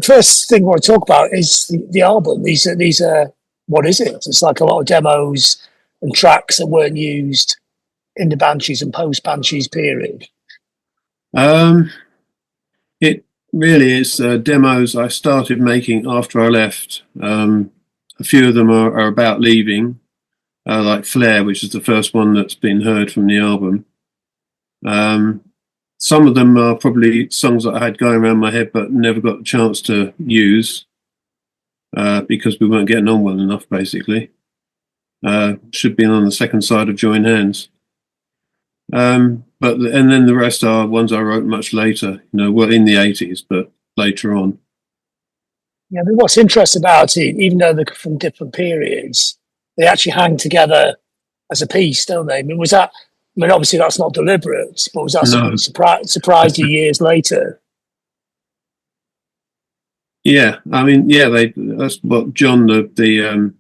first thing I want to talk about is the album. These are what is it? It's like a lot of demos and tracks that weren't used in the Banshees and post-Banshees period. Um, it really is demos I started making after I left. A few of them are about leaving, like Flare, which is the first one that's been heard from the album. Some of them are probably songs that I had going around my head but never got the chance to use because we weren't getting on well enough, basically. Should be on the second side of Join Hands. And then the rest are ones I wrote much later, well, in the 80s, but later on. Yeah, I mean, what's interesting about it, even though they're from different periods, they actually hang together as a piece, don't they? I mean, obviously that's not deliberate, but was that something that surprised you years later? Yeah, I mean, yeah, that's what John, the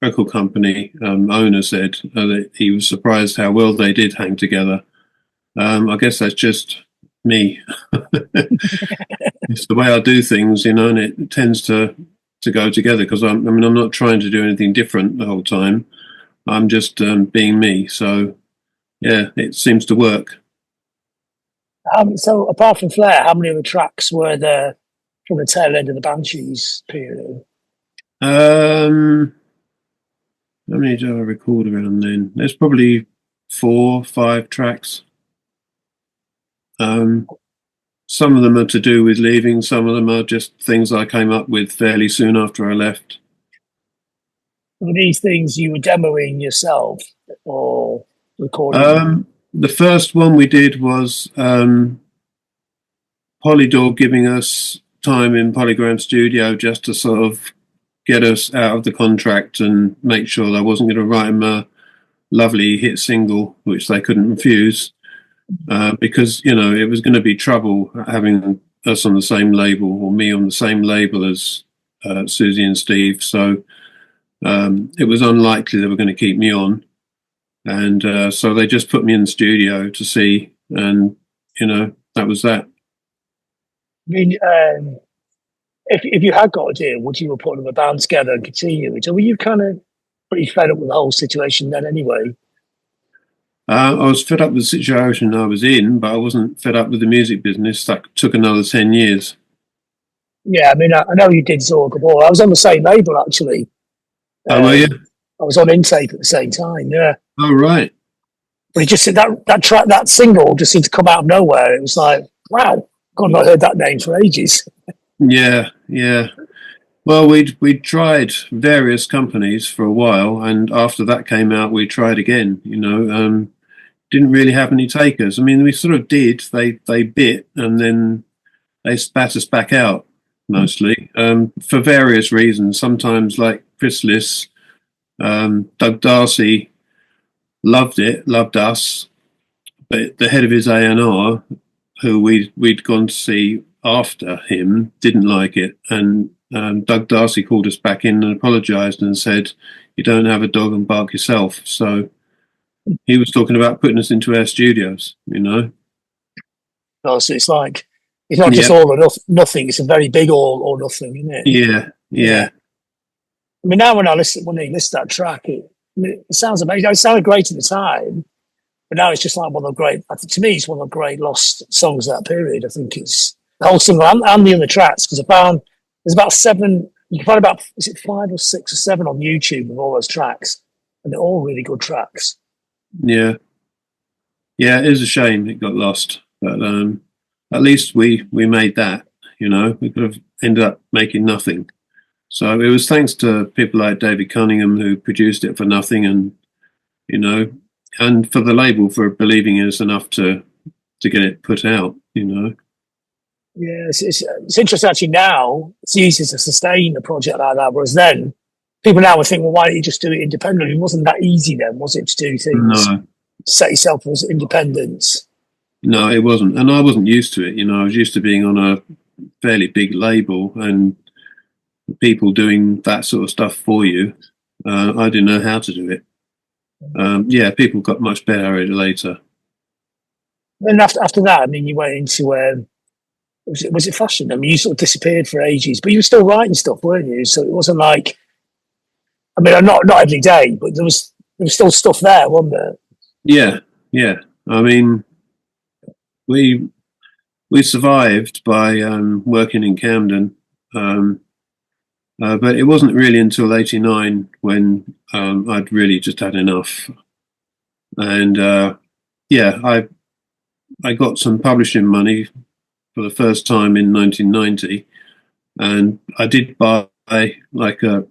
record company owner, said, that he was surprised how well they did hang together. I guess that's just me. It's the way I do things, and it tends to go together because I'm not trying to do anything different the whole time. I'm just being me. So yeah, it seems to work. So apart from Flair, how many of the tracks were there from the tail end of the Banshees period? How many do I record around then? There's probably 4, 5 tracks. Some of them are to do with leaving. Some of them are just things I came up with fairly soon after I left. Were these things you were demoing yourself or recording? The first one we did was Polydor giving us time in Polygram Studio just to sort of get us out of the contract and make sure that I wasn't going to write them a lovely hit single, which they couldn't refuse. Because it was going to be trouble having us on the same label or me on the same label as Siouxsie and Steve. So it was unlikely they were going to keep me on, and so they just put me in the studio to see, and that was that. I mean, if you had got a deal, would you have put a band together and continue it, or were you kind of pretty fed up with the whole situation then anyway? I was fed up with the situation I was in, but I wasn't fed up with the music business. That took another 10 years. Yeah, I mean, I know you did Zor Gabor. I was on the same label, actually. Oh, were you? I was on Intake at the same time, yeah. Oh, right. But it just that track, that single just seemed to come out of nowhere. It was like, wow, God, I've not heard that name for ages. Yeah. Well, we'd tried various companies for a while, and after that came out, we tried again. Didn't really have any takers. I mean, we sort of did. They bit, and then they spat us back out mostly for various reasons. Sometimes, like Chrysalis, Doug Darcy loved us, but the head of his A&R, who we'd gone to see after him, didn't like it, and Doug Darcy called us back in and apologised and said, "You don't have a dog and bark yourself." So he was talking about putting us into our studios, Oh, so it's like, it's not just all or nothing, it's a very big all or nothing, isn't it? Yeah. I mean, now when you listen that track, it sounds amazing. It sounded great at the time, but now it's just like one of the great, to me, it's one of the great lost songs of that period. I think it's the whole single and the other tracks, because I found there's about 7, you can find about, is it 5 or 6 or 7 on YouTube of all those tracks, and they're all really good tracks. Yeah, it is a shame it got lost, but at least we made that. We could have ended up making nothing. So it was thanks to people like David Cunningham who produced it for nothing, and and for the label for believing in us enough to get it put out. Yeah, it's interesting actually. Now it's easy to sustain a project like that, whereas then people now would think, well, why don't you just do it independently? It wasn't that easy then, was it, to do things? No. Set yourself as independence. No, it wasn't, and I wasn't used to it. I was used to being on a fairly big label and people doing that sort of stuff for you. I didn't know how to do it. People got much better at it later. And after that, I mean, you went into Was it fashion? I mean, you sort of disappeared for ages, but you were still writing stuff, weren't you? So it wasn't like, I mean, not every day, but there was still stuff there, wasn't there? Yeah, yeah. I mean, we we survived by working in Camden, um, but it wasn't really until '89 when I'd really just had enough. And yeah, I got some publishing money for the first time in 1990, and I did buy like a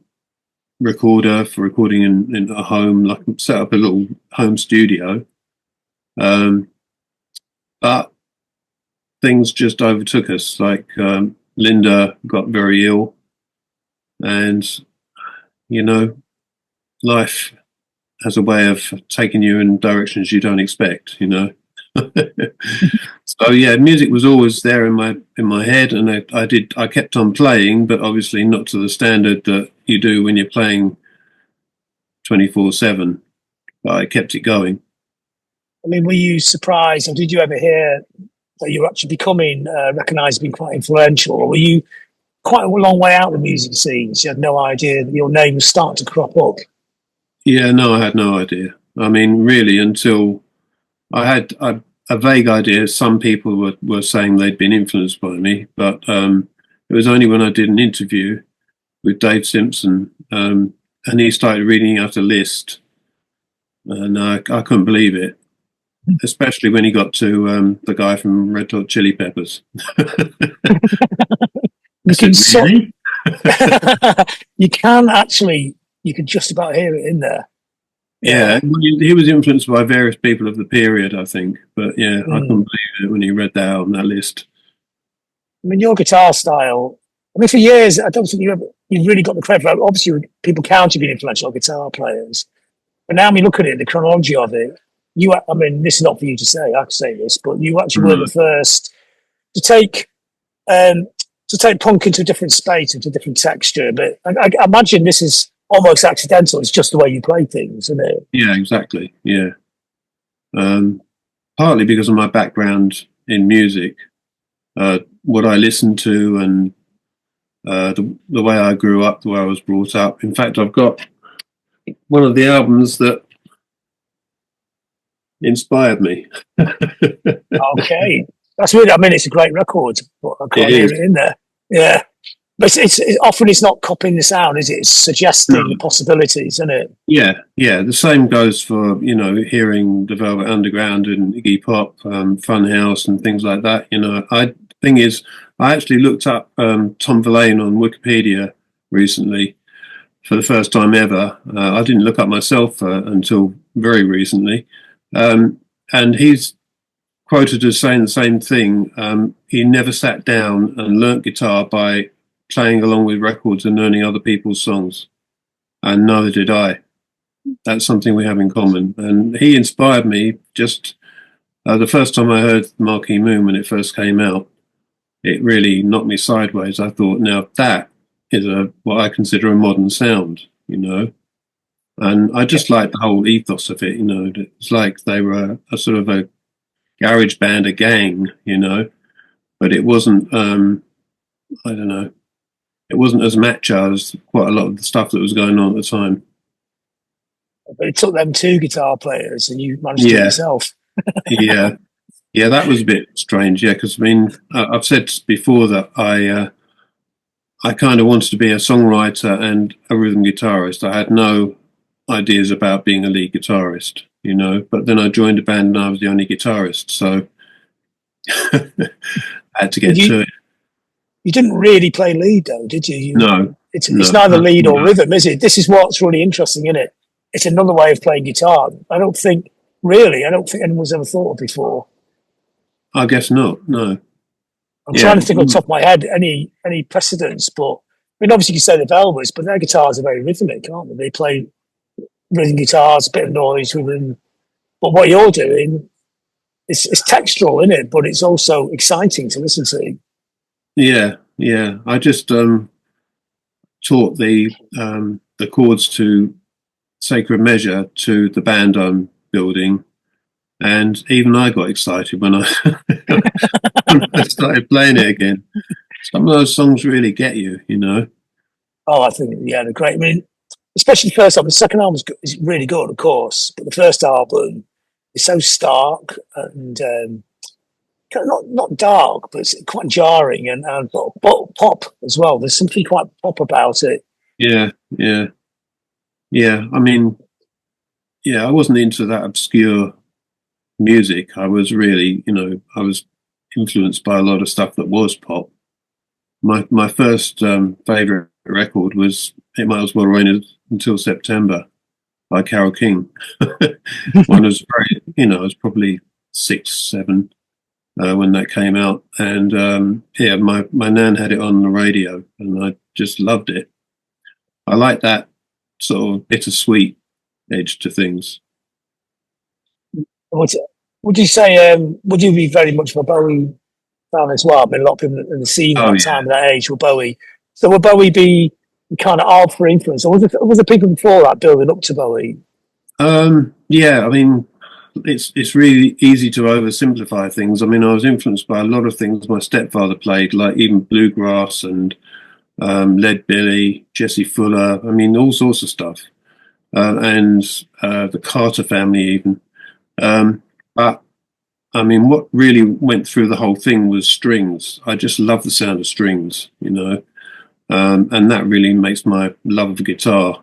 recorder for recording in a home, like set up a little home studio. Um, but things just overtook us. Like Linda got very ill, and you know, life has a way of taking you in directions you don't expect. So yeah, music was always there in my head, and I kept on playing, but obviously not to the standard that you do when you're playing 24/7. But I kept it going. I mean, were you surprised, or did you ever hear that you were actually becoming recognised as being quite influential, or were you quite a long way out of the music scene? So you had no idea that your name was starting to crop up. Yeah, no, I had no idea. I mean, really, until I had a vague idea. Some people were saying they'd been influenced by me, but it was only when I did an interview with Dave Simpson, and he started reading out a list, and I couldn't believe it, especially when he got to the guy from Red Hot Chili Peppers. I You said, can sort, really? you can actually, you can just about hear it in there. Yeah, Yeah. he was influenced by various people of the period, I think. But yeah, I couldn't Mm. believe it when he read that out on that list. I mean, your guitar style. I mean, for years, I don't think you really got the credit for it. Obviously, people count you being influential guitar players, but now when you look at it, the chronology of it, I mean, this is not for you to say. I can say this, but you actually were No. the first to take um, punk into a different space, into a different texture. But I imagine this is almost accidental. It's just the way you play things, isn't it? Yeah, exactly. Yeah. Um, Partly because of my background in music, what I listened to, and the way I grew up, the way I was brought up. In fact, I've got one of the albums that inspired me. It Okay, that's really. I mean, it's a great record, but I can't hear is. it in there. Yeah, but often it's not copying the sound, is it? It's No. suggesting the possibilities, isn't it? Yeah, yeah. The same goes for hearing the Velvet Underground and Iggy Pop, Funhouse, and things like that. Thing is, I actually looked up Tom Verlaine on Wikipedia recently for the first time ever. I didn't look up myself until very recently, um, and he's quoted as saying the same thing. He never sat down and learnt guitar by playing along with records and learning other people's songs, and neither did I. That's something we have in common. And he inspired me just the first time I heard Marquee Moon when it first came out. It really knocked me sideways. I thought, now that is what I consider a modern sound. And I just like the whole ethos of it. It's like they were a sort of a garage band, a gang, but it wasn't, I don't know, it wasn't as macho as quite a lot of the stuff that was going on at the time. But it took them two guitar players, and you managed to do it Yeah, yourself. yeah. Yeah, that was a bit strange. Yeah, because I mean, I've said before that I kind of wanted to be a songwriter and a rhythm guitarist. I had no ideas about being a lead guitarist. But then I joined a band and I was the only guitarist, so I had to But get to it. you didn't really play lead though, did you? No, It's no, neither lead or no. rhythm, is it? This is what's really interesting in it. It's another way of playing guitar. I don't think anyone's ever thought of before. I guess not. No. I'm Yeah, trying to think on the top of my head any precedents, but I mean, obviously you say the Velvets, but their guitars are very rhythmic, aren't they? They play rhythm guitars, a bit of noise within. But what you're doing, it's textural in it, but it's also exciting to listen to. yeah, yeah. I just taught the chords to Sacred Measure to the band I'm building, and even I got excited when I I started playing it again. Some of those songs really get you, you know. Oh, I think yeah, they're great. I mean, especially the first album. The second album is really good, of course, but the first album is so stark and kind of not dark, but it's quite jarring and pop as well. There's something quite pop about it. Yeah, yeah, yeah. I mean, yeah, I wasn't into that obscure music. I was really, you know, I was influenced by a lot of stuff that was pop. My first favorite record was "It Might As Well Rain Until September" by Carole King. One was very, you know, I was probably 6, 7 when that came out, and yeah, my nan had it on the radio, and I just loved it. I like that sort of bittersweet edge to things. What would you say? Would you be very much of a Bowie fan as well? I mean, a lot of people in the scene at Oh that yeah. time, that age, were Bowie. So would Bowie be kind of odd for influence, or was the people before that building up to Bowie? Yeah, I mean, it's really easy to oversimplify things. I mean, I was influenced by a lot of things my stepfather played, like even bluegrass and Lead Belly, Jesse Fuller. I mean, all sorts of stuff, and the Carter family even. But I mean, what really went through the whole thing was strings. I just love the sound of strings, you know, and that really makes my love of guitar.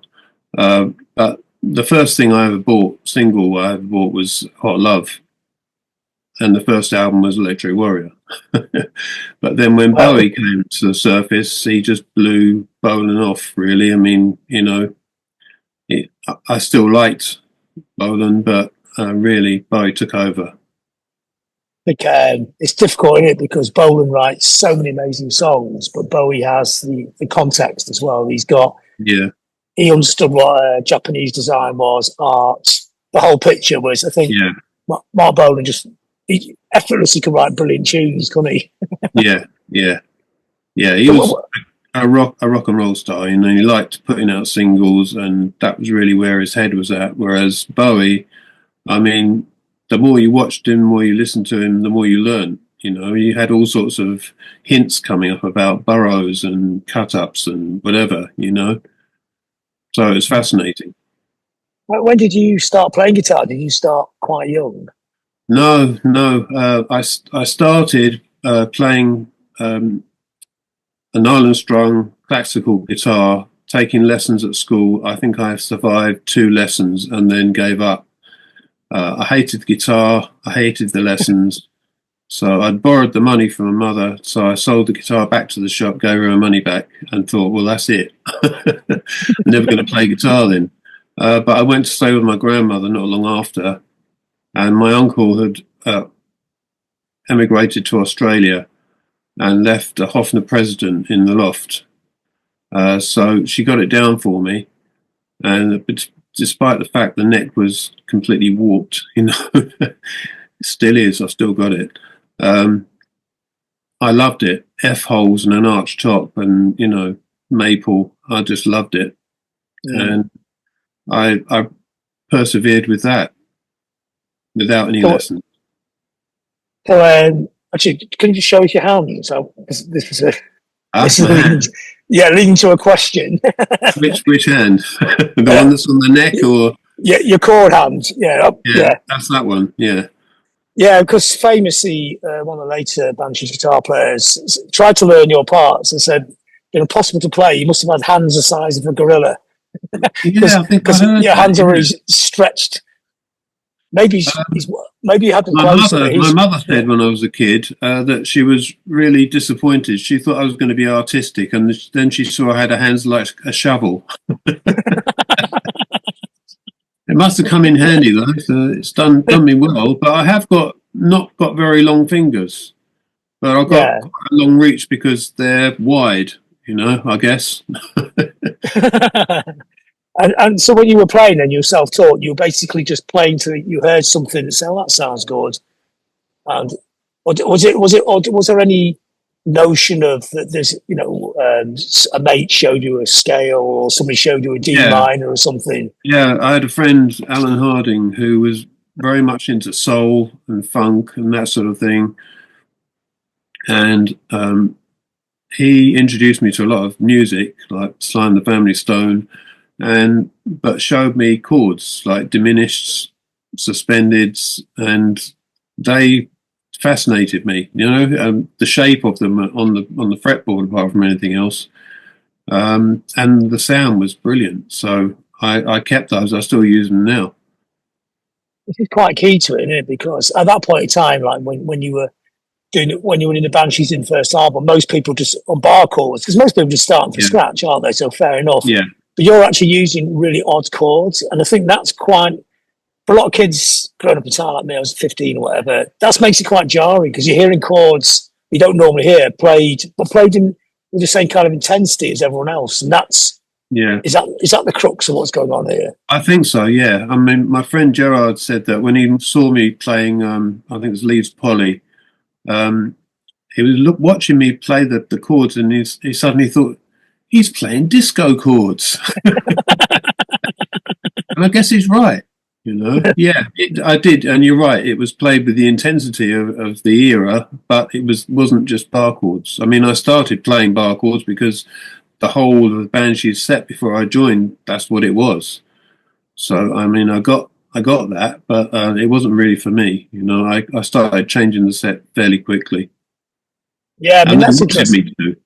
But the first thing I ever bought, single I ever bought, was Hot Love, and the first album was Electric Warrior. But then when Well, Bowie came to the surface, he just blew Bolan off, really. I mean, you know, I still liked Bolan, but really Bowie took over. think it's difficult, isn't it? Because Bolan writes so many amazing songs, but Bowie has the context as well. Yeah, He understood what Japanese design was, art, the whole picture was. I think yeah, Mark Bolan he effortlessly could write brilliant tunes, couldn't he? yeah, yeah, yeah. He So, was a rock and roll star, you know. He liked putting out singles, and that was really where his head was at. Whereas Bowie, I mean, the more you watched him, the more you listened to him, the more you learned. You know, you had all sorts of hints coming up about burrows and cut ups and whatever, you know. So it was fascinating. when did you start playing guitar? Did you start quite young? No, no. I started playing a nylon strung classical guitar, taking lessons at school. I think I survived 2 lessons and then gave up. I hated the guitar. I hated the lessons. So I'd borrowed the money from my mother. So I sold the guitar back to the shop, gave her her money back, and thought, well, that's it. I'm never going to play guitar then. But I went to stay with my grandmother not long after, and my uncle had emigrated to Australia and left a Hofner President in the loft. So she got it down for me, and despite the fact the neck was completely warped, you know, it still is. I've still got it. I loved it. F holes and an arch top, and you know, maple. I just loved it, and I persevered with that without any So, lessons. so actually, can you just show us your hand? So this was a Ah, this is my leading, hand. yeah, leading to a question. Which hand? The uh, one that's on the neck, or yeah, your chord hand. Yeah, yeah, yeah. that's that one. Yeah, Yeah, because famously, one of the later Banshees guitar players tried to learn your parts and said, "They're impossible to play. You must have had hands the size of a gorilla yeah. I think I heard your that. hands are Yeah. already stretched. Maybe maybe you had them My close to mother, it. my mother Yeah. said when I was a kid that she was really disappointed. She thought I was going to be artistic, and then she saw I had a hands like a shovel. It must have come in handy though. So it's done me well. But I have not got very long fingers, but I've got Yeah. quite a long reach because they're wide. You know, I guess. And so when you were playing and you were self-taught, you were basically just playing to you heard something and said, "Oh, that sounds good." And or was there any notion of that? There's a mate showed you a scale or somebody showed you a D Yeah, minor or something. yeah. I had a friend, Alan Harding, who was very much into soul and funk and that sort of thing. and he introduced me to a lot of music, like Sly and the Family Stone, but showed me chords like diminished, suspended, and they fascinated me. The shape of them on the fretboard, apart from anything else, and the sound was brilliant. So I kept those. I still use them now. This is quite key to it, isn't it? Because at that point in time, like when you were when you were in the Banshees in the first album, most people just on bar chords, because most people just starting from scratch, aren't they? So fair enough. Yeah. But you're actually using really odd chords, and I think that's quite for a lot of kids growing up in time like me. I was 15 or whatever. That makes it quite jarring because you're hearing chords you don't normally hear played, but played in with the same kind of intensity as everyone else, and that's is that the crux of what's going on here? I think so, yeah. I mean, my friend Gerard said that when he saw me playing, I think it was Leaves Polly, he was watching me play the chords, and he suddenly thought, he's playing disco chords. And I guess he's right, Yeah, I did, and you're right. It was played with the intensity of the era, but it wasn't just bar chords. I mean, I started playing bar chords because the whole of the Banshees set before I joined, that's what it was. So, I mean, I got that, but it wasn't really for me. I started changing the set fairly quickly. Yeah, I mean, and that's interesting. Me too.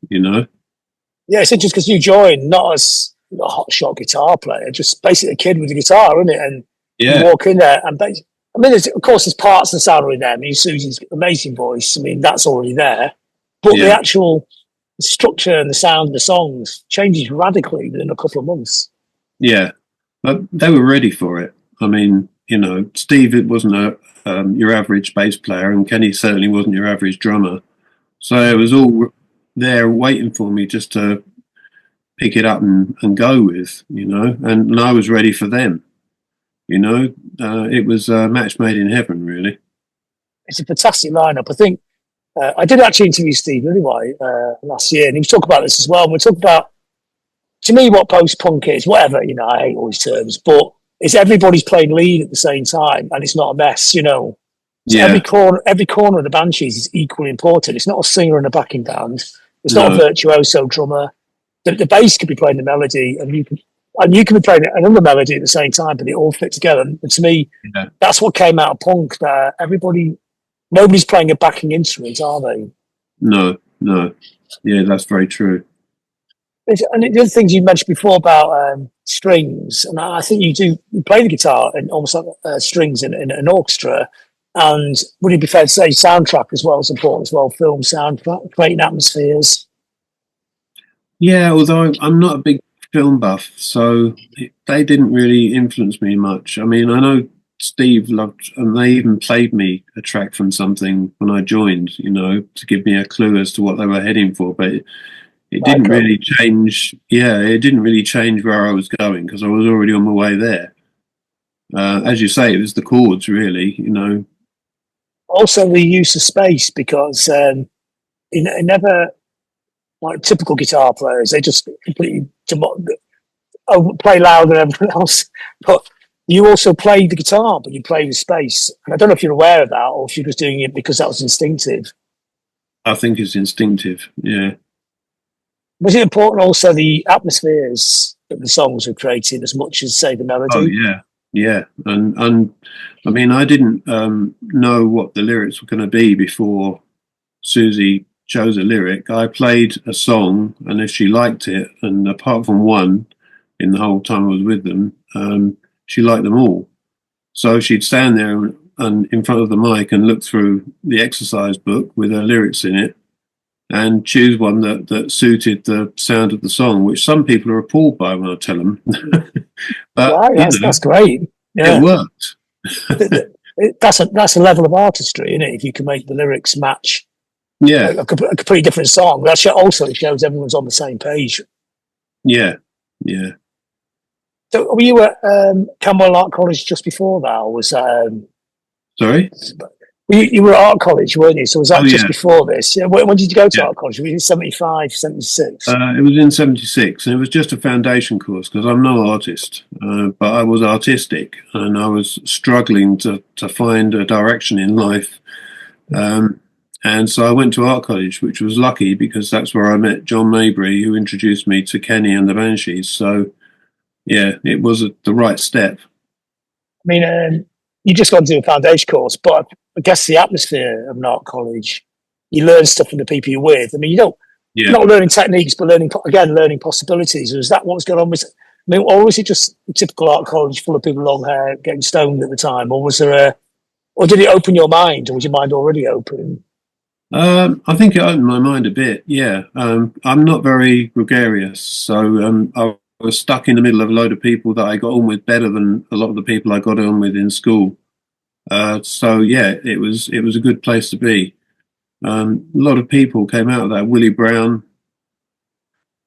Yeah, it's interesting because you joined not as a hotshot guitar player, just basically a kid with a guitar, isn't it? And you walk in there, and I mean, of course, there's parts of the sound already there. I mean, Susie's amazing voice. I mean, that's already there, but the actual structure and the sound of the songs changes radically within a couple of months. Yeah, but they were ready for it. I mean, Steve, it wasn't your average bass player, and Kenny certainly wasn't your average drummer. So it was all there waiting for me just to pick it up and go with, and I was ready for them. It was a match made in heaven, really. It's a fantastic lineup. I think I did actually interview Steve anyway last year, and he was talking about this as well. And we talked about, to me, what post-punk is, whatever, I hate all these terms, but it's everybody's playing lead at the same time, and it's not a mess, So every corner of the Banshees is equally important. It's not a singer and a backing band. It's not a virtuoso drummer. The bass could be playing the melody, and you can be playing another melody at the same time, but they all fit together. And to me, that's what came out of punk. That nobody's playing a backing instrument, are they? No. Yeah, that's very true. And the other things you mentioned before about strings, and I think you play the guitar and almost like strings in an orchestra. And would it be fair to say soundtrack as well is important as well? Film soundtrack, creating atmospheres. Yeah, although I'm not a big film buff, so they didn't really influence me much. I mean, I know Steve loved, and they even played me a track from something when I joined, to give me a clue as to what they were heading for. But it didn't really change. Yeah, it didn't really change where I was going because I was already on my way there. As you say, it was the chords, really, Also, the use of space, because it never, like typical guitar players, they just completely play louder than everyone else. But you also play the guitar, but you play with space. And I don't know if you're aware of that or if you're just doing it because that was instinctive. I think it's instinctive, yeah. Was it important also the atmospheres that the songs were creating as much as, say, the melody? Oh, yeah. Yeah, and I mean, I didn't know what the lyrics were going to be before Siouxsie chose a lyric. I played a song, and if she liked it, and apart from one, in the whole time I was with them, she liked them all. So she'd stand there and in front of the mic and look through the exercise book with her lyrics in it, and choose one that suited the sound of the song, which some people are appalled by when I tell them. But wow, that's great. Yeah. It worked. That's a level of artistry, isn't it? If you can make the lyrics match a completely different song, that also shows everyone's on the same page. Yeah. So were you at Camberwell Art College just before that, or was sorry? You were at art college, weren't you? So was that just before this? Yeah. When did you go to art college? Were you in 75, 76? It was in 76, and it was just a foundation course because I'm no artist, but I was artistic, and I was struggling to find a direction in life. And so I went to art college, which was lucky because that's where I met John Mabry, who introduced me to Kenny and the Banshees. So yeah, it was the right step. I mean, you just gone to a foundation course, but I guess the atmosphere of an art college, you learn stuff from the people you're with. I mean, you don't, Yeah. not learning techniques, but learning possibilities. Was that what's going on? I mean, or was it just a typical art college full of people with long hair getting stoned at the time, or was there or did it open your mind, or was your mind already open? I think it opened my mind a bit. Yeah, I'm not very gregarious, so I was stuck in the middle of a load of people that I got on with better than a lot of the people I got on with in school. So yeah, it was a good place to be. A lot of people came out of that. Willie Brown,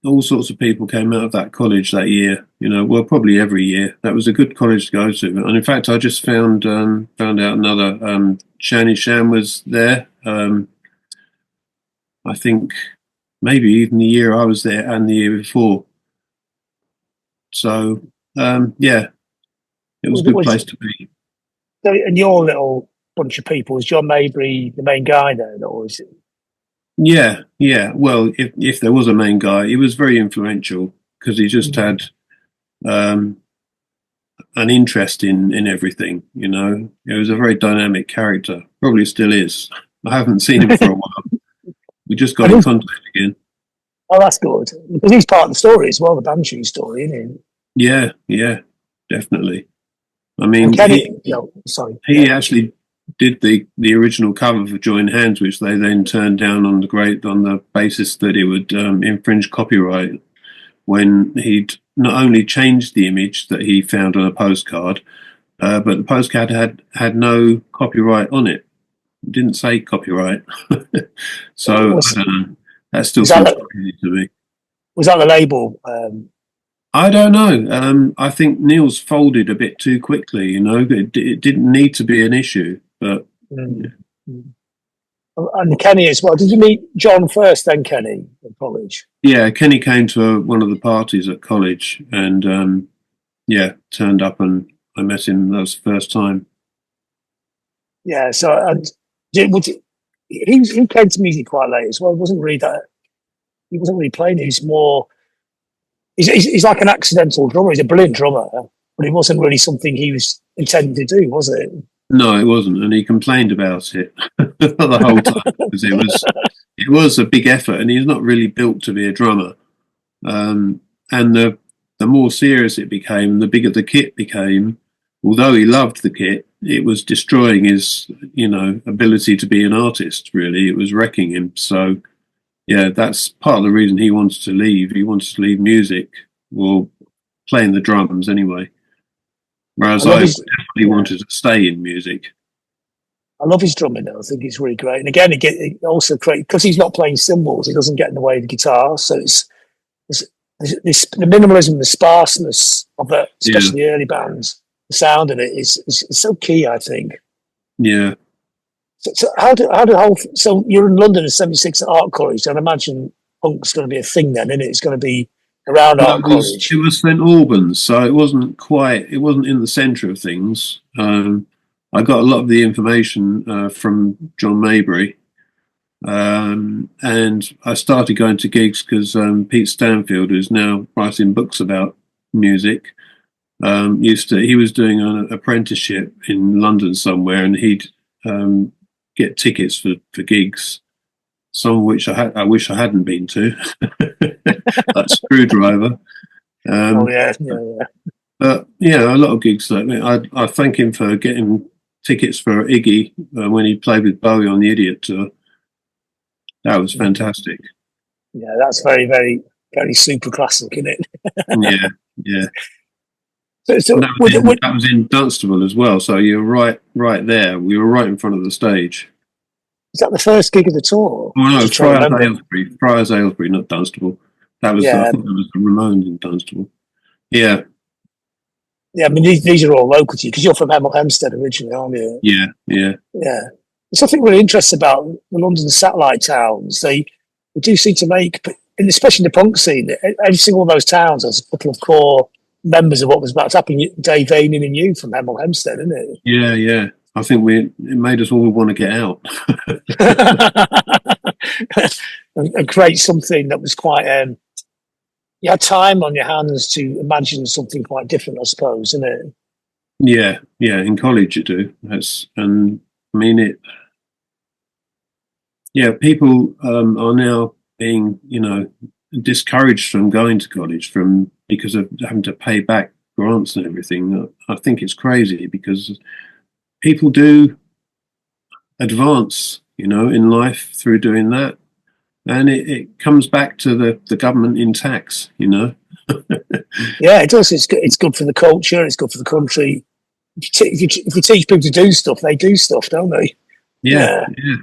all sorts of people came out of that college that year. You know, well, probably every year. That was a good college to go to. And in fact, I just found out another. Shani Sham was there. I think maybe even the year I was there and the year before. So yeah, it was a good place to be. And your little bunch of people, is John Mabry the main guy then, or is it? Yeah, yeah. Well, if there was a main guy, he was very influential because he just had um, an interest in everything. You know, he was a very dynamic character. Probably still is. I haven't seen him for a while. We just got in contact again. Oh, that's good because he's part of the story as well, the Banshee story, isn't Yeah, yeah, definitely. I he? And mean, Kenny, sorry, he actually did the original cover for Join Hands, which they then turned down on the basis that it would infringe copyright. When he'd not only changed the image that he found on a postcard, but the postcard had no copyright on it. It didn't say copyright. So I don't know. That still seems crazy to me. Was that the label? I don't know. I think Neil's folded a bit too quickly. You know, it didn't need to be an issue, but. Mm. And Kenny as well. Did you meet John first, then Kenny at college? Yeah, Kenny came to one of the parties at college, and yeah, turned up, and I met him. That was the first time. Yeah. So he came to music quite late as well. It wasn't really that. He wasn't really playing. He's more. He's like an accidental drummer. He's a brilliant drummer, but it wasn't really something he was intending to do, was it? No, it wasn't, and he complained about it the whole time because it was a big effort, and he's not really built to be a drummer. And the more serious it became, the bigger the kit became. Although he loved the kit, it was destroying his, ability to be an artist. Really, it was wrecking him. So, yeah, that's part of the reason he wanted to leave. He wanted to leave music, well, playing the drums anyway. Whereas I definitely wanted to stay in music. I love his drumming though. I think it's really great. And again, it also creates, because he's not playing cymbals, he doesn't get in the way of the guitar. So it's the minimalism, the sparseness of it, especially the early bands, the sound of it is so key, I think. Yeah. So so you're in London in '76 at Art College, and I imagine punk's going to be a thing then, isn't it? It's going to be around Art College. It was St Albans, so it wasn't in the centre of things. I got a lot of the information from John Mabry, and I started going to gigs because Pete Stanfield, who's now writing books about music, he was doing an apprenticeship in London somewhere, and he'd get tickets for gigs, some of which I wish I hadn't been to, like Screwdriver. Yeah. But yeah, a lot of gigs. I thank him for getting tickets for Iggy when he played with Bowie on the Idiot tour. That was fantastic. Yeah, that's very, very, very super classic, isn't it? Yeah. So that was in Dunstable as well. So you're right there. We were right in front of the stage. Is that the first gig of the tour? Oh no, Friars Aylesbury, not Dunstable. I think that was the Ramones in Dunstable. Yeah. Yeah, I mean, these are all local to you because you're from Hemel Hempstead originally, aren't you? Yeah. There's something really interesting about the London satellite towns. They do seem to make, especially in the punk scene, every single one of those towns has a couple of core members of what was about to happen. Dave Aining and you from Hemel Hempstead, isn't it? Yeah. I think it made us all want to get out. And create something that was quite. You had time on your hands to imagine something quite different, I suppose, isn't it? Yeah, yeah. In college, you do. And I mean it. Yeah, people are now being, discouraged from going to college because of having to pay back grants and everything. I think it's crazy because people do advance, in life through doing that, and it comes back to the government in tax. Yeah, it does. It's good for the culture. It's good for the country. If you teach people to do stuff, they do stuff, don't they? Yeah, Yeah.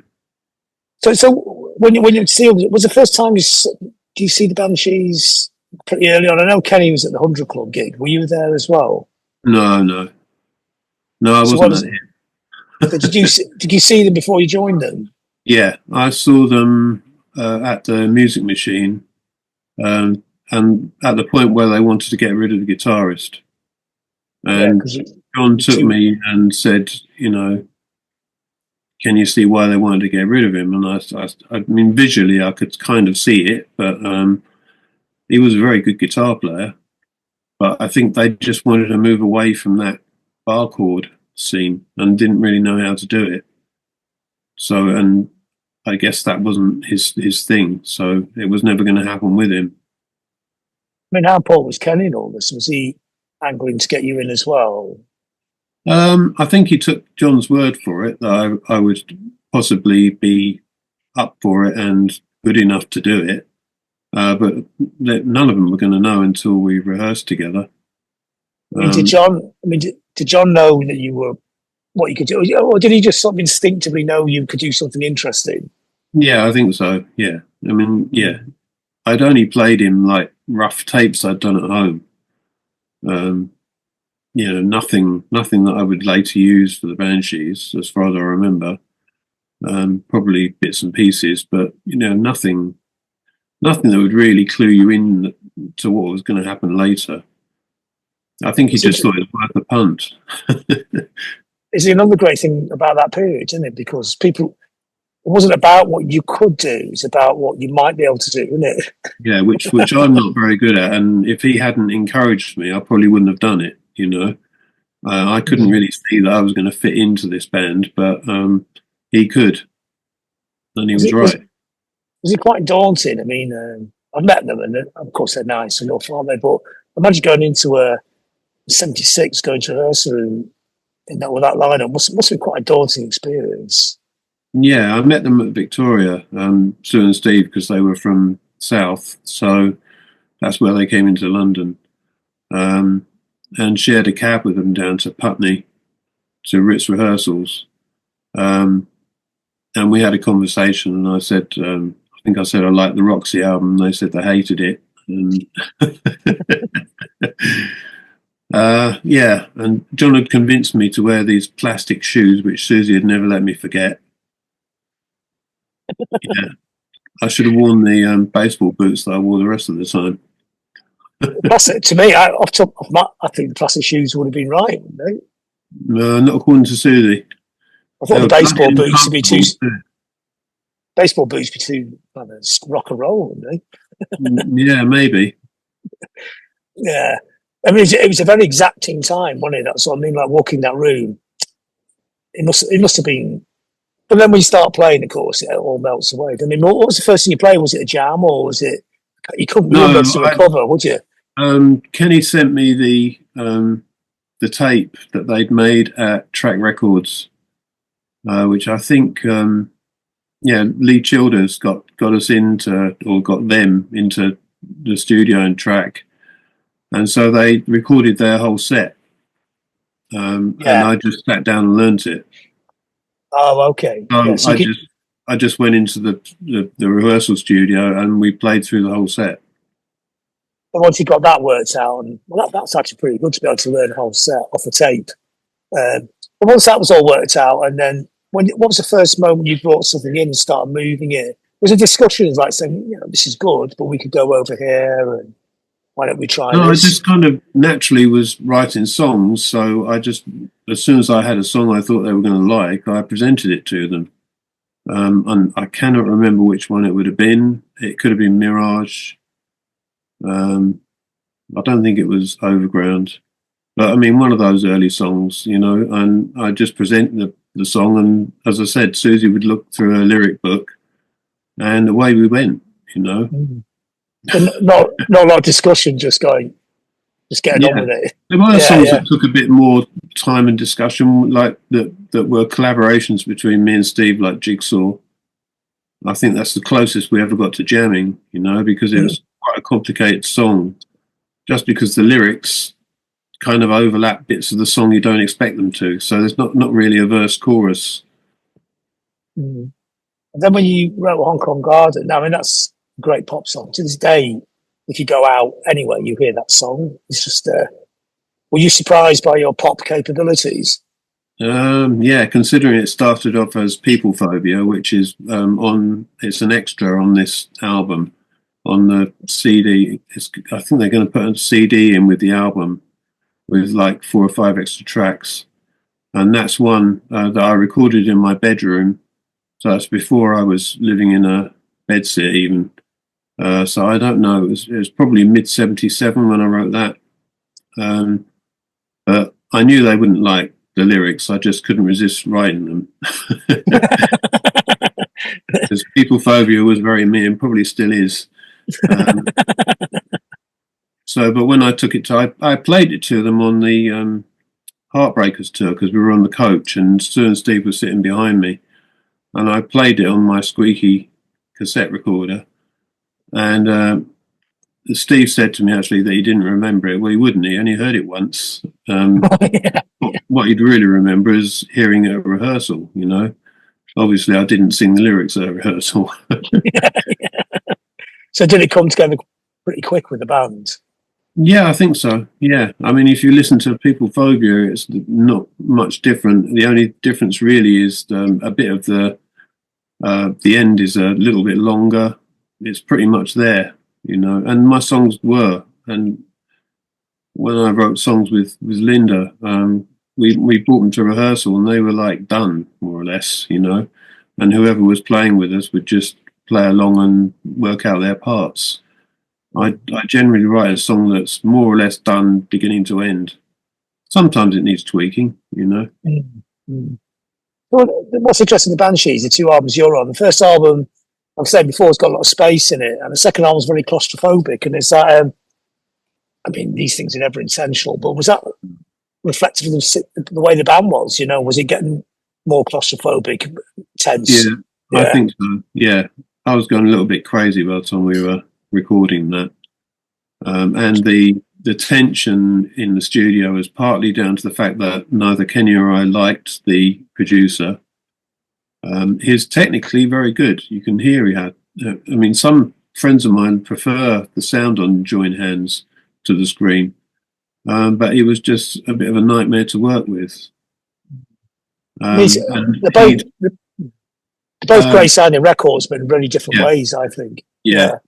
yeah. So when you see, was the first time do you see the Banshees pretty early on? I know Kenny was at the 100 Club gig. Were you there as well? No, no, no. I So wasn't at it. so did you see them before you joined them? Yeah, I saw them at the Music Machine, and at the point where they wanted to get rid of the guitarist. Yeah, And because John took me and said, can you see why they wanted to get rid of him? And I mean, visually, I could kind of see it, but he was a very good guitar player. But I think they just wanted to move away from that bar chord scene and didn't really know how to do it. So, and I guess that wasn't his thing. So it was never going to happen with him. I mean, how Paul was Kenny in all this? Was he angling to get you in as well? I think he took John's word for it that I would possibly be up for it and good enough to do it. But none of them were going to know until we rehearsed together. Did John know that you were what you could do, or did he just sort of instinctively know you could do something interesting? Yeah, I think so. Yeah, I mean, yeah, I'd only played him like rough tapes I'd done at home. Nothing that I would later use for the Banshees, as far as I remember. Probably bits and pieces, but nothing that would really clue you in to what was going to happen later. I think he just thought it was worth a punt. Is another great thing about that period, isn't it? Because it wasn't about what you could do; it's about what you might be able to do, isn't it? Yeah, which I'm not very good at, and if he hadn't encouraged me, I probably wouldn't have done it. I couldn't really see that I was going to fit into this band, but he could, and he was right. Was it quite daunting? I mean, I've met them, and of course they're nice enough, aren't they? But imagine going into a 76, going to Rehearsing with that lineup must be quite a daunting experience. Yeah, I met them at Victoria, Sue and Steve, because they were from South, so that's where they came into London, and shared a cab with them down to Putney to Ritz rehearsals, and we had a conversation, and I said, I think I said I liked the Roxy album, and they said they hated it, and yeah, and John had convinced me to wear these plastic shoes, which Siouxsie had never let me forget. Yeah, I should have worn the baseball boots that I wore the rest of the time. To me, I think the plastic shoes would have been right, wouldn't they? No, not according to Siouxsie. I thought the baseball boots would be too. Baseball boots be too rock and roll, wouldn't they? Yeah, maybe. Yeah, I mean, it was a very exacting time, wasn't it? That's what I mean. Like walking that room, it must have been. But then when you start playing, of course, it all melts away. I mean, what was the first thing you played? Was it a jam or was it? You couldn't remember to recover, would you? Kenny sent me the tape that they'd made at Track Records, which I think, Lee Childers got us into, or got them into the studio and Track, and so they recorded their whole set, and I just sat down and learnt it. Oh, okay. So I just went into the rehearsal studio and we played through the whole set. And once you got that worked out, and that's actually pretty good to be able to learn a whole set off a tape. But once that was all worked out, and then what was the first moment you brought something in and started moving it? Was it discussions like saying, this is good, but we could go over here? And Why don't we try No, I this? just kind of naturally was writing songs. So I just, as soon as I had a song I thought they were going to like, I presented it to them. And I cannot remember which one it would have been. It could have been Mirage. Um, I don't think it was Overground. But I mean, one of those early songs, and I just present the song. And as I said, Siouxsie would look through her lyric book and away we went. Mm. But not a lot of discussion, just getting on Yeah. with it. There were Yeah, songs yeah. that took a bit more time and discussion, like that were collaborations between me and Steve, like Jigsaw. I think that's the closest we ever got to jamming, because it Mm. was quite a complicated song, just because the lyrics kind of overlap bits of the song you don't expect them to. So there's not really a verse chorus. Mm. And then when you wrote Hong Kong Garden, I mean, that's a great pop song. To this day, if you go out anywhere, you hear that song. It's just, were you surprised by your pop capabilities? Yeah, considering it started off as People Phobia, which is it's an extra on this album. On the CD, I think they're going to put a CD in with the album with like 4 or 5 extra tracks, and that's one that I recorded in my bedroom. So that's before I was living in a bedsit even. So I don't know. It was probably mid '77 when I wrote that. But I knew they wouldn't like the lyrics. I just couldn't resist writing them. Because People Phobia was very me and probably still is. Um, but when I took it I played it to them on the Heartbreakers tour because we were on the coach and Sue and Steve were sitting behind me. And I played it on my squeaky cassette recorder. And Steve said to me actually that he didn't remember it. Well, he wouldn't. He only heard it once. Yeah. What he'd really remember is hearing it at rehearsal. Obviously, I didn't sing the lyrics at rehearsal. So did it come together pretty quick with the band? Yeah, I think so. Yeah. I mean, if you listen to People Phobia, it's not much different. The only difference really is a bit of the end is a little bit longer. It's pretty much there, and my songs were. And when I wrote songs with Linda, we brought them to rehearsal and they were like done, more or less, and whoever was playing with us would just play along and work out their parts. I generally write a song that's more or less done beginning to end. Sometimes it needs tweaking. Mm. Mm. Well, what's interesting, the Banshees, the two albums you're on. The first album, I've said before, it's got a lot of space in it, and the second album's very claustrophobic. And it's that, I mean, these things are never intentional, but was that reflective of the way the band was? Was it getting more claustrophobic, tense? Yeah, I Yeah. think so. Yeah, I was going a little bit crazy by the time we were recording that, and the tension in the studio was partly down to the fact that neither Kenny or I liked the producer. He's technically very good. You can hear he had. I mean, some friends of mine prefer the sound on Join Hands to the screen, but he was just a bit of a nightmare to work with. I mean, And they're both he, they're both great sounding records, but in really different yeah, ways, I think. yeah,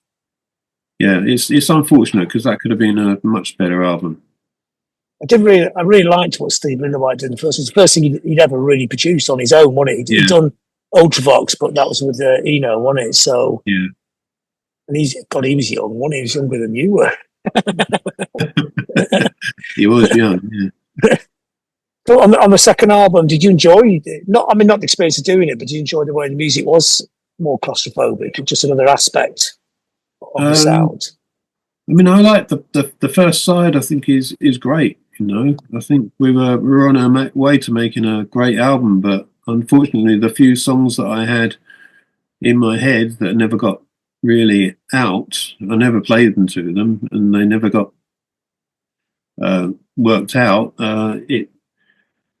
Yeah. yeah. It's unfortunate because that could have been a much better album. I really liked what Steve Lillywhite did. It was the first thing he'd ever really produced on his own, wasn't it? He'd Yeah, done Ultravox, but that was with Eno, wasn't it? So, yeah. and he was young, wasn't he? He was younger than you were. He was young. Yeah. So on the second album, did you enjoy it? Not the experience of doing it, but did you enjoy the way the music was more claustrophobic, just another aspect of the Um, sound? I mean, I like the first side. I think is great. I think we were on our way to making a great album, but unfortunately, the few songs that I had in my head that never got really out, I never played them to them, and they never got worked out.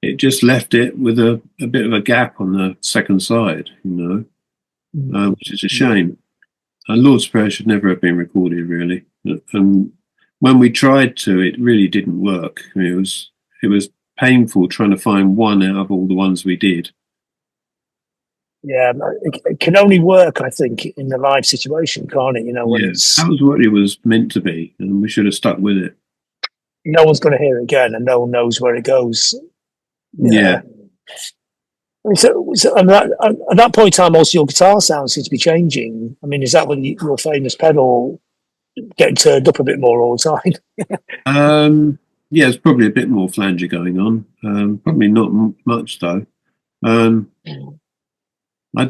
It just left it with a bit of a gap on the second side, which is a shame. Lord's Prayer should never have been recorded, really. And when we tried to, it really didn't work. I mean, it was painful trying to find one out of all the ones we did. Yeah, it can only work, I think, in the live situation, can't it? You know, when Yeah, that it's was what it was meant to be, and we should have stuck with it. no one's going to hear it again, and no one knows where it goes. Yeah. Yeah. I mean, so at that point in time, also your guitar sound seems to be changing. I mean, is that when your famous pedal getting turned up a bit more all the time? Yeah, it's probably a bit more flanger going on. Probably not much though. Um, I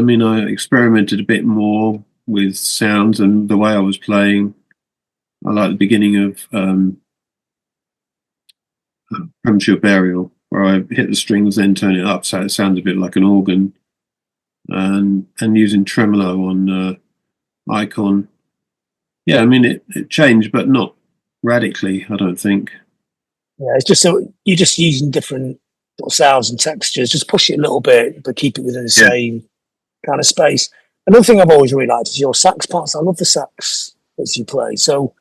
mean, I experimented a bit more with sounds and the way I was playing. I like the beginning of Premature Burial, where I hit the strings, then turn it up so it sounds a bit like an organ, and using tremolo on Icon. Yeah, I mean, it changed, but not radically, I don't think. Yeah, it's just so you're just using different sort of sounds and textures. Just push it a little bit, but keep it within the Yeah. same kind of space. Another thing I've always really liked is your sax parts. I love the sax that you play. So,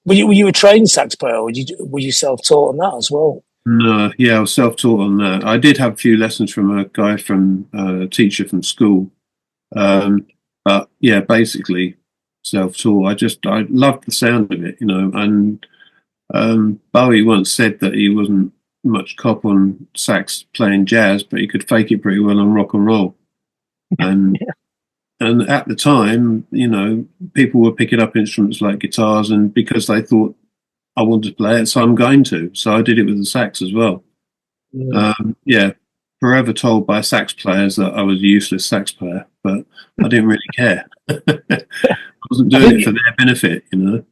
were you a trained sax player, or were you self taught on that as well? No, yeah, I was self-taught on that. I did have a few lessons from a guy from a teacher from school, um, but yeah, basically self-taught. I loved the sound of it, you know. And Bowie once said that he wasn't much cop on sax playing jazz, but he could fake it pretty well on rock and roll. And and at the time, you know, people were picking up instruments like guitars, and because they thought I wanted to play it, so I'm going to. So I did it with the sax as well. Mm. Yeah, forever told by sax players that I was a useless sax player, but I didn't really care. I wasn't I doing it for think, their benefit, you know.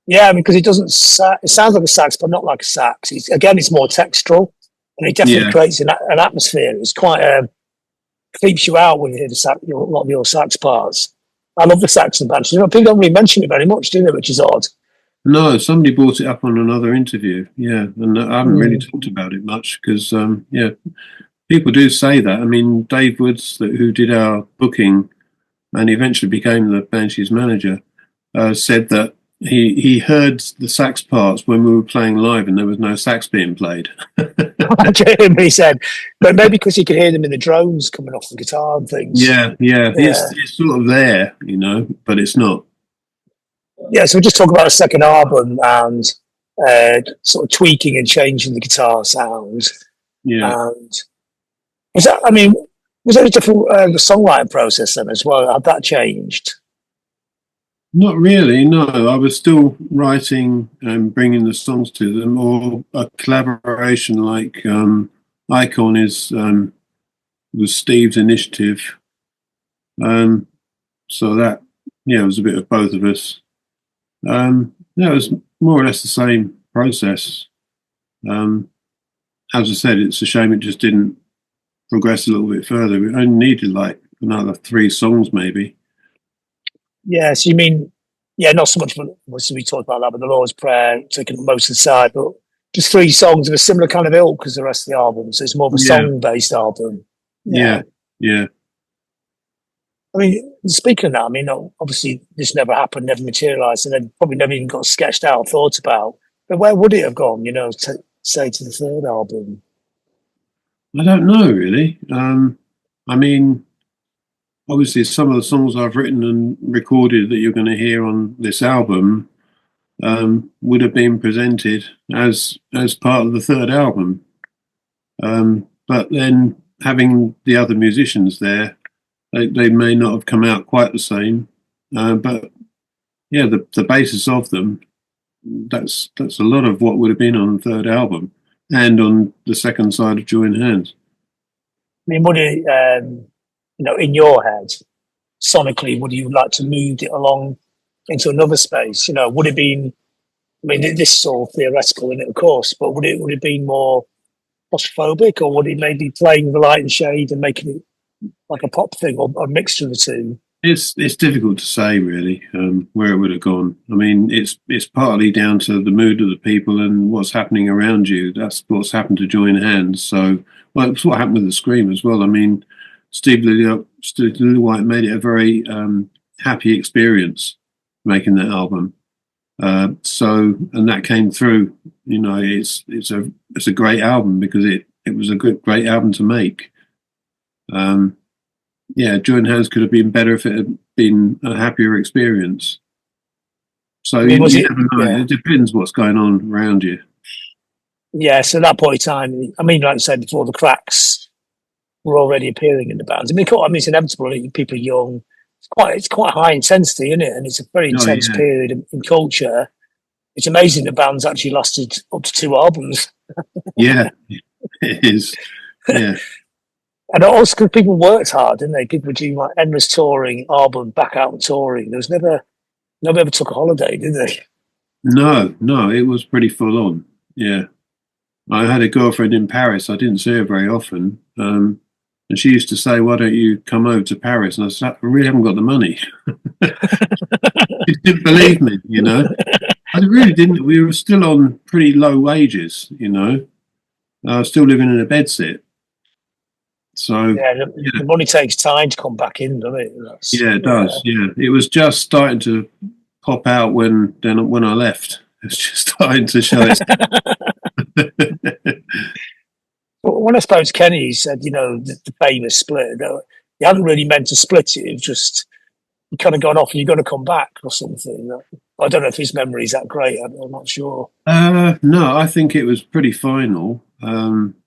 yeah, I mean, because it doesn't. It sounds like a sax, but not like a sax. It's more textural, and it definitely Yeah, creates an atmosphere. It's quite creeps you out when you hear a lot of your sax parts. I love the Saxon band. You know, people don't really mention it very much, do they? Which is odd. no, somebody brought it up on another interview. Yeah, and I haven't really Mm. talked about it much because, yeah, people do say that. I mean, Dave Woods, who did our booking and eventually became the Banshees manager, said that he heard the sax parts when we were playing live and there was no sax being played. He said, but maybe because you could hear them in the drones coming off the guitar and things. Yeah, yeah, Yeah, it's sort of there, you know, but it's not. yeah. So we just talk about the second album and sort of tweaking and changing the guitar sound. Yeah, And was that? I mean, was there a different songwriting process then as well? Had that changed? not really. No, I was still writing and bringing the songs to them, or a collaboration like Icon is was Steve's initiative. Um, so that yeah, it was a bit of both of us. Yeah, it was more or less the same process. Um, as I said, it's a shame it just didn't progress a little bit further. We only needed like another three songs, maybe. Yeah. So you mean, yeah, not so much. Obviously, we talked about that, but the Lord's Prayer taking most of the side, but just three songs of a similar kind of ilk as the rest of the album. So it's more of a Yeah, song-based album. yeah, Yeah. yeah. I mean, speaking of that, I mean, obviously this never happened, never materialised, and then probably never even got sketched out, thought about. But where would it have gone? You know, say to the third album. I don't know really. I mean, obviously, some of the songs I've written and recorded that you're going to hear on this album would have been presented as part of the third album. But then having the other musicians there, they may not have come out quite the same. But yeah, the basis of them, that's a lot of what would have been on the third album and on the second side of Join Hands. I mean, would it, in your head, sonically, would you like to move it along into another space? You know, would it been? I mean, this is all theoretical in it, of course, but would it be more claustrophobic, or would it maybe playing the light and shade and making it like a pop thing, or a mixture of the two? It's difficult to say really where it would have gone. I mean, it's partly down to the mood of the people and what's happening around you. That's what's happened to Join Hands. So, well, it's what happened with the Scream as well. I mean, Steve Lillywhite made it a very happy experience making that album. And that came through. You know, it's a great album because it was a great album to make. Um, yeah, joint hands could have been better if it had been a happier experience. So I mean, was you it? never know. Yeah, It depends what's going on around you. yeah. So at that point in time, I mean, like I said before, the cracks were already appearing in the bands. I mean, it's inevitable. People are young. It's quite high intensity, isn't it? And it's a very Oh intense yeah, period in culture. It's amazing the band's actually lasted up to 2 albums. yeah, it is. Yeah. And also because people worked hard, didn't they? People were doing like endless touring, album, back out and touring. There was never, nobody ever took a holiday, did they? No, no, it was pretty full on. Yeah. I had a girlfriend in Paris. I didn't see her very often. And she used to say, "Why don't you come over to Paris?" And I said, "I really haven't got the money." She didn't believe me, you know. I really didn't. We were still on pretty low wages, you know. I was still living in a bedsit. So, Yeah, yeah, the money takes time to come back in, doesn't it? yeah, it Yeah. does. Yeah, it was just starting to pop out when I left. It's just starting to show its. But when I spoke to Kenny, he said, the famous split, he hadn't really meant to split it. It was just, you kind of gone off and you're going to come back or something. I don't know if his memory's that great. I'm not sure. No, I think it was pretty final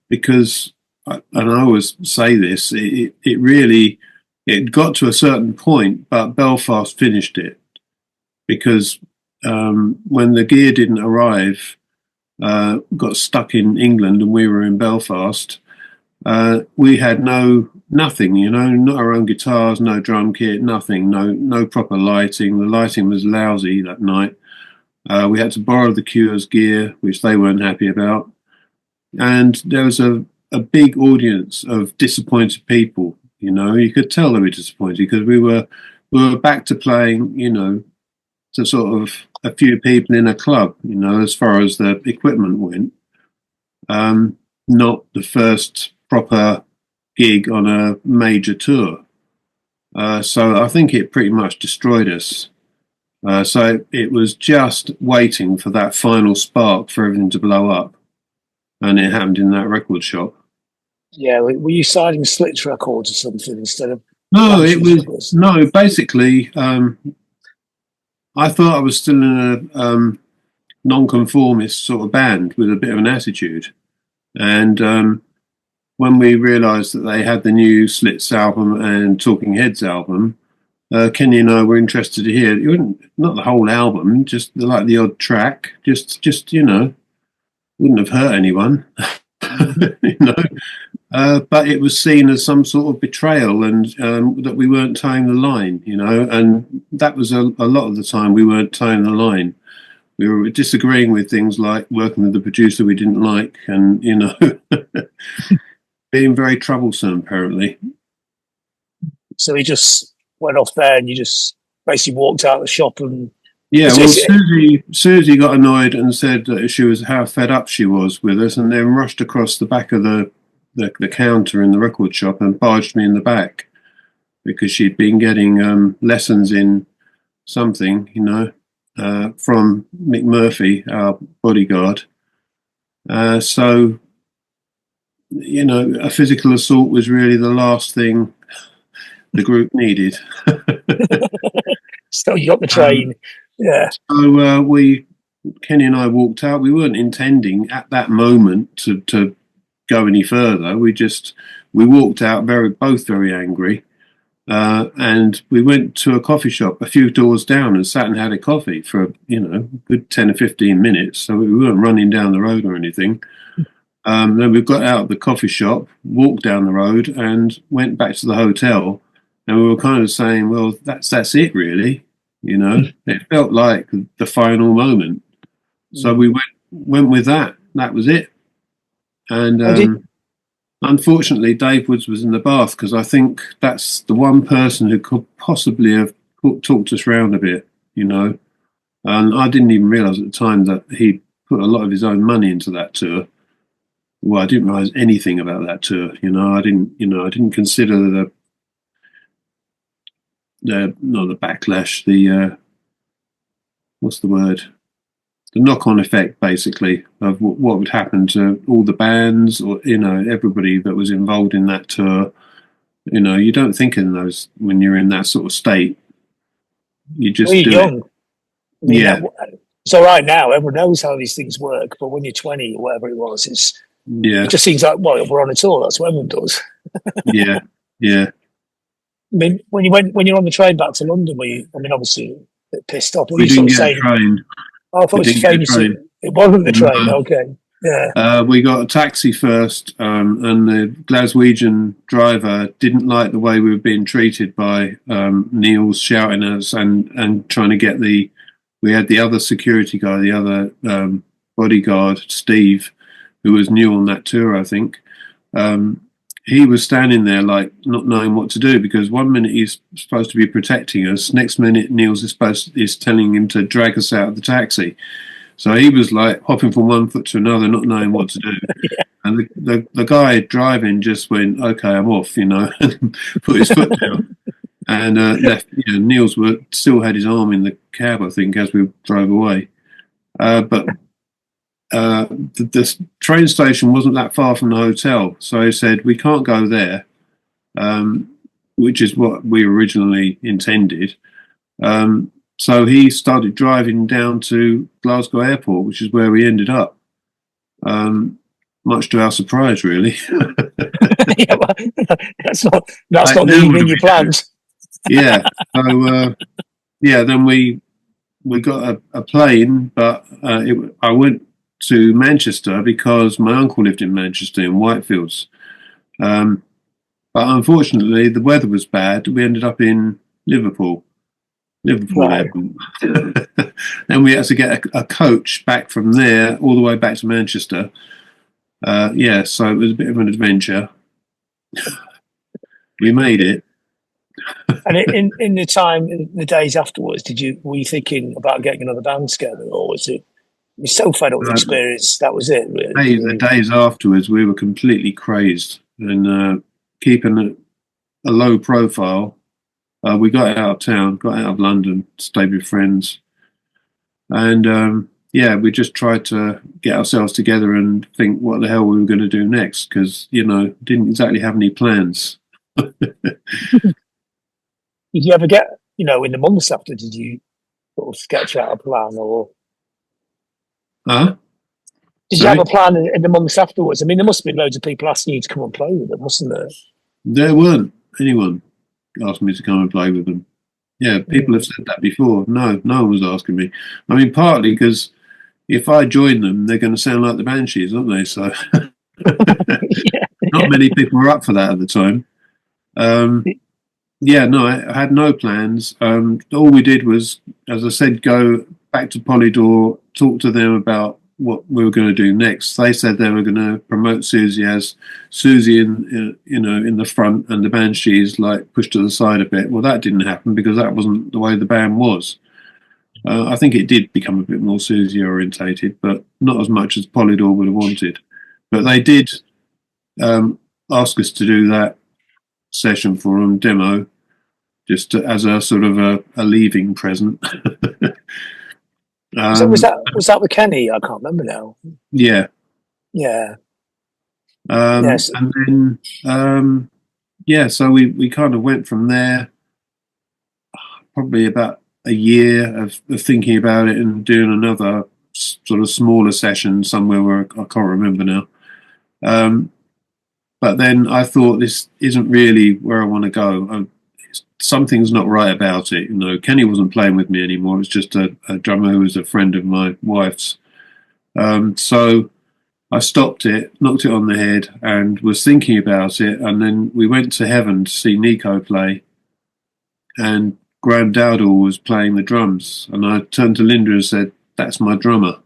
because, and I always say this, it really it got to a certain point, but Belfast finished it because when the gear didn't arrive, got stuck in England, and we were in Belfast. We had nothing, you know, not our own guitars, no drum kit, nothing, no proper lighting. The lighting was lousy that night. We had to borrow the Cure's gear, which they weren't happy about. And there was a big audience of disappointed people. You know, you could tell they were disappointed because we were back to playing, you know, to sort of a few people in a club, you know, as far as the equipment went. Not the first proper gig on a major tour. So I think it pretty much destroyed us. So it was just waiting for that final spark for everything to blow up, and it happened in that record shop. Yeah, were you signing Slits records or something instead of No, it Banshees was records? no. Basically, I thought I was still in a non-conformist sort of band with a bit of an attitude, and when we realised that they had the new Slits album and Talking Heads album, Kenny and I were interested to hear. It wouldn't not the whole album, just like the odd track. Just you know, wouldn't have hurt anyone. You know, but it was seen as some sort of betrayal and that we weren't towing the line, you know, and that was a lot of the time we weren't towing the line. We were disagreeing with things like working with the producer we didn't like and, you know, being very troublesome, apparently. So he just went off there and you just basically walked out of the shop and Yeah, it's, well, it's, Siouxsie got annoyed and said that she was how fed up she was with us, and then rushed across the back of the counter in the record shop and barged me in the back because she'd been getting lessons in something, you know, from Mick Murphy, our bodyguard. So, you know, a physical assault was really the last thing the group needed. still you got the um, train. Yeah. so Kenny and I walked out. We weren't intending at that moment to go any further. We walked out both very angry. And we went to a coffee shop a few doors down and sat and had a coffee for, you know, a good 10 or 15 minutes. So we weren't running down the road or anything. Then we got out of the coffee shop, walked down the road and went back to the hotel. And we were kind of saying, well, that's it really. You know, it felt like the final moment. So we went with that. That was it. And I did. unfortunately, Dave Woods was in the bath because I think that's the one person who could possibly have talked us round a bit, you know. And I didn't even realise at the time that he put a lot of his own money into that tour. Well, I didn't realise anything about that tour, you know. I didn't consider the not the backlash, the what's the word? The knock-on effect, basically, of what would happen to all the bands or, you know, everybody that was involved in that tour. You know, you don't think in those when you're in that sort of state. You Well, just you're do it. young. I mean, Yeah, it's all right now. Everyone knows how these things work. But when you're 20 or whatever it was, it yeah, just seems like, well, we're on a tour. That's what everyone does. yeah, yeah. I mean, when you're on the train back to London, were you? I mean, obviously a bit pissed off. Were We you sort didn't of get a saying, train. "Oh, I thought We it was didn't get a famous." train. It wasn't the train. No. Okay, yeah, We got a taxi first, and the Glaswegian driver didn't like the way we were being treated by Niels shouting at us and trying to get the. We had the other security guy, the other bodyguard, Steve, who was new on that tour, I think. Um, he was standing there like not knowing what to do because one minute he's supposed to be protecting us, next minute Niels is telling him to drag us out of the taxi. So he was like hopping from one foot to another, not knowing what to do. And the guy driving just went, "Okay, I'm off," and put his foot down and left. Niels still had his arm in the cab, I think, as we drove away. But the train station wasn't that far from the hotel, so he said we can't go there, um, which is what we originally intended. So he started driving down to Glasgow Airport, which is where we ended up. Much to our surprise, really. yeah. Well, that's Like, not the now what do evening you we do? planned. Yeah. So then we got a plane, but I went to Manchester because my uncle lived in Manchester in Whitefields. Um, but unfortunately, the weather was bad. We ended up in Liverpool. Liverpool Right. Airport. Then we had to get a coach back from there all the way back to Manchester. Yeah, so it was a bit of an adventure. We made it. And in the time, in the days afterwards, were you thinking about getting another band together, or was it you're so fed up with the Uh, experience? That was it, really. the days afterwards, we were completely crazed and keeping a low profile. We got out of town, got out of London, stayed with friends, and yeah, we just tried to get ourselves together and think what the hell we were going to do next because didn't exactly have any plans. Did you ever get, in the months after? Did you sort of sketch out a plan, or Huh? did you have a Sorry, plan in the months afterwards? I mean, there must have been loads of people asking you to come and play with them, wasn't there? there weren't anyone asked me to come and play with them. Yeah, people have Mm. said that before. No, no one was asking me. I mean, partly because if I join them, they're going to sound like the Banshees, aren't they? So not many people were up for that at the time. Um, yeah, no, I had no plans. All we did was, as I said, go back to Polydor, talk to them about what we were going to do next. They said they were going to promote Siouxsie as Siouxsie in the front and the Banshees like pushed to the side a bit. Well, that didn't happen because that wasn't the way the band was. I think it did become a bit more Siouxsie orientated, but not as much as Polydor would have wanted. But they did ask us to do that session for them, demo, just as a sort of a leaving present. Was that was um, that was that with Kenny? I can't remember now. yeah. Yeah. Yes. And then, yeah, so we kind of went from there, probably about a year of thinking about it and doing another sort of smaller session somewhere where I can't remember now. Um, but then I thought this isn't really where I want to go. Something's not right about it. Kenny wasn't playing with me anymore. It was just a drummer who was a friend of my wife's. So I stopped it, knocked it on the head, and was thinking about it. And then we went to Heaven to see Nico play, and Graham Dowdall was playing the drums. And I turned to Linda and said, "That's my drummer."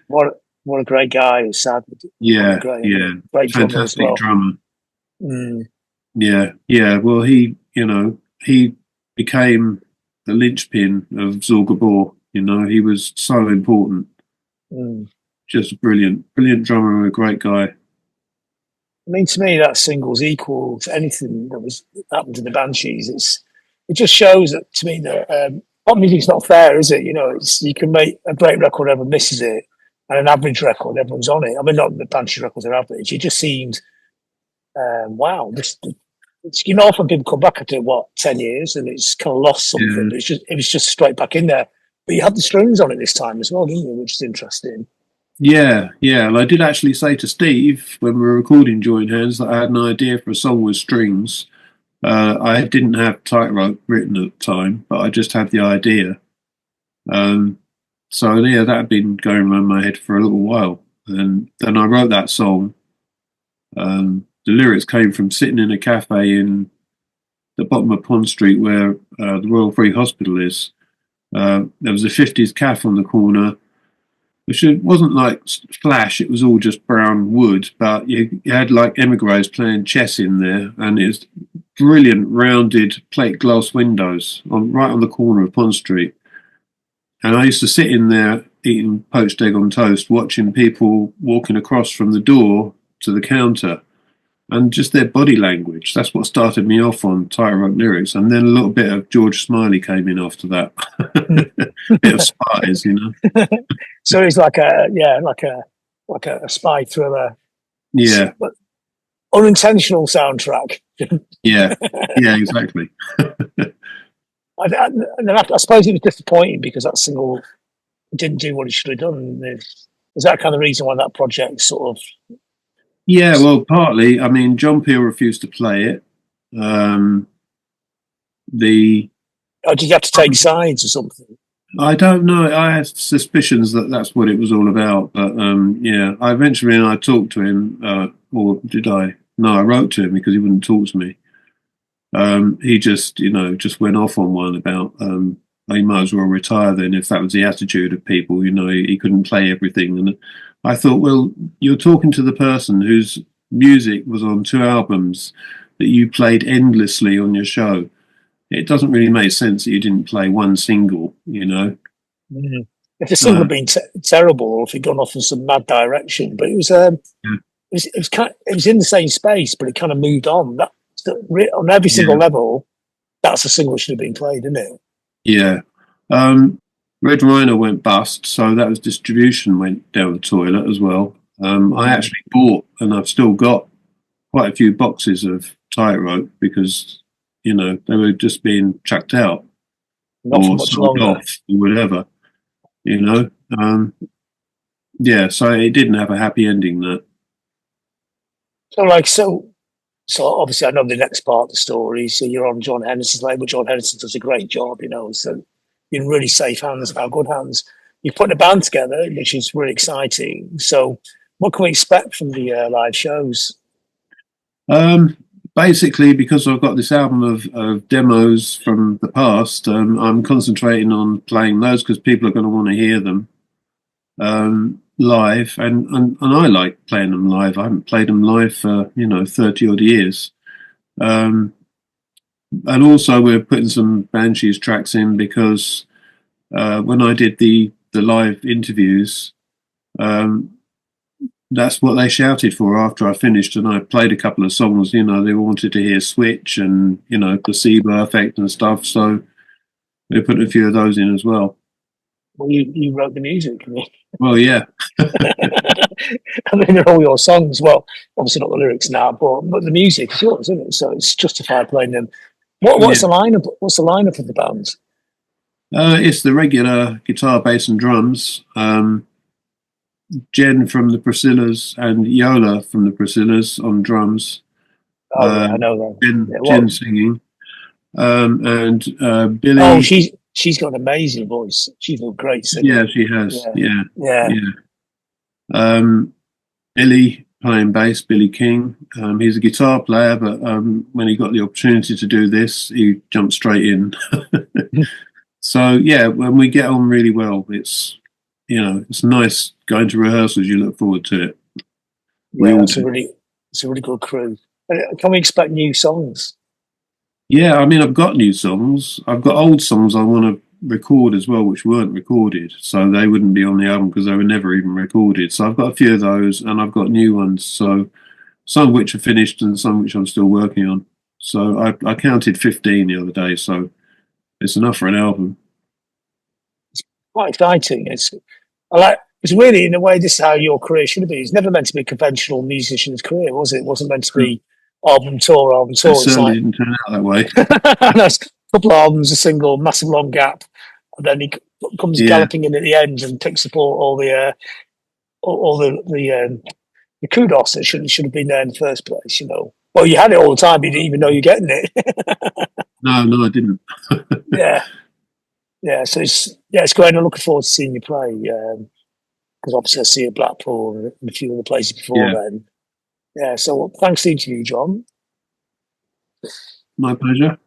What a great guy. He's sad. What a Yeah, great yeah, great drummer as fantastic well. drummer. Mm. Yeah, yeah. Well, he became the linchpin of Zor Gabor. He was so important. Mm. Just a brilliant drummer and a great guy. I mean, to me, that single's equal to anything that was happened to the Banshees. It just shows that to me that pop music's not fair, is it? You can make a great record, everyone misses it, and an average record, everyone's on it. I mean, not the Banshee records are average. It just seemed, wow, You know, often people come back after 10 years, and it's kind of lost something. Yeah. But it was just straight back in there. But you had the strings on it this time as well, didn't you? Which is interesting. Yeah, yeah. And I did actually say to Steve when we were recording Joint Hands that I had an idea for a song with strings. I didn't have Tightrope written at the time, but I just had the idea. Um, so yeah, that had been going around my head for a little while. And then I wrote that song. The lyrics came from sitting in a cafe in the bottom of Pond Street where the Royal Free Hospital is. There was a 50s cafe on the corner, which it wasn't like flash, it was all just brown wood, but you had like emigres playing chess in there, and it's brilliant rounded plate glass windows right on the corner of Pond Street. And I used to sit in there eating poached egg on toast, watching people walking across from the door to the counter and just their body language. That's what started me off on Tightrope lyrics. And then a little bit of George Smiley came in after that. Bit of spies, you know. So it's like a spy thriller, Yeah, unintentional soundtrack. yeah, yeah, exactly. I suppose it was disappointing because that single didn't do what it should have done. Was that kind of reason why that project sort of? Yeah, well, partly. I mean, John Peel refused to play it. The Or did you have to take sides or something? I don't know. I had suspicions that that's what it was all about, but yeah. I eventually I talked to him, or did I? No, I wrote to him because he wouldn't talk to me. He just, just went off on one about he might as well retire then if that was the attitude of people. He couldn't play everything, and I thought, well, you're talking to the person whose music was on 2 albums that you played endlessly on your show. It doesn't really make sense that you didn't play one single. Mm. If the single had been terrible, or if he'd gone off in some mad direction, but it was it was in the same space, but it kind of moved on. That on every single level, that's a single that should have been played, isn't it? Yeah. Red Rhino went bust, so that was distribution went down the toilet as well. I actually bought, and I've still got quite a few boxes of Tightrope because they were just being chucked out Not for or much sold longer. off or whatever. Yeah. So it didn't have a happy ending. That. So obviously I know the next part of the story. So you're on John Henderson's label. John Henderson does a great job, so you're in really safe hands, now good hands. You're putting a band together, which is really exciting. So what can we expect from the live shows? Basically, because I've got this album of demos from the past, I'm concentrating on playing those because people are going to want to hear them live, and I like playing them live. I haven't played them live for 30 odd years. And also we're putting some Banshees tracks in because when I did the live interviews, that's what they shouted for after I finished, and I played a couple of songs. They wanted to hear Switch and Placebo Effect and stuff, so we put a few of those in as well. Well, you wrote the music. Well, yeah. I mean, they're all your songs. Well, obviously not the lyrics now, but the music is yours, isn't it? So it's justified playing them. What's the lineup? What's the lineup of the bands? It's the regular guitar, bass, and drums. Jen from the Priscillas and Yola from the Priscillas on drums. Oh, yeah, I know that. Jen singing. And Billy. Oh, she's got an amazing voice. She's a great singer. Yeah, she has. Yeah. Billy playing bass, Billy King. He's a guitar player, but when he got the opportunity to do this, he jumped straight in. So yeah, when we get on really well, it's nice going to rehearsals. You look forward to it. It's a really good crew. Can we expect new songs? Yeah, I mean, I've got new songs. I've got old songs I want to record as well, which weren't recorded, so they wouldn't be on the album because they were never even recorded. So I've got a few of those, and I've got new ones. So some of which are finished, and some which I'm still working on. So I counted 15 the other day, so it's enough for an album. It's quite exciting. It's really, in a way, this is how your career should have been. It's never meant to be a conventional musician's career, was it? It wasn't meant to be album tour. It It's certainly like didn't turn out that way. a couple of albums, a single, massive long gap, and then he comes Yeah. galloping in at the end and picks up all the kudos that should have been there in the first place. Well, you had it all the time, but you didn't even know you're getting it. No, I didn't. Yeah, yeah. So it's great. I'm looking forward to seeing you play because obviously I see you at Blackpool and a few other places before Yeah, then. Yeah. So thanks to you, John. my pleasure.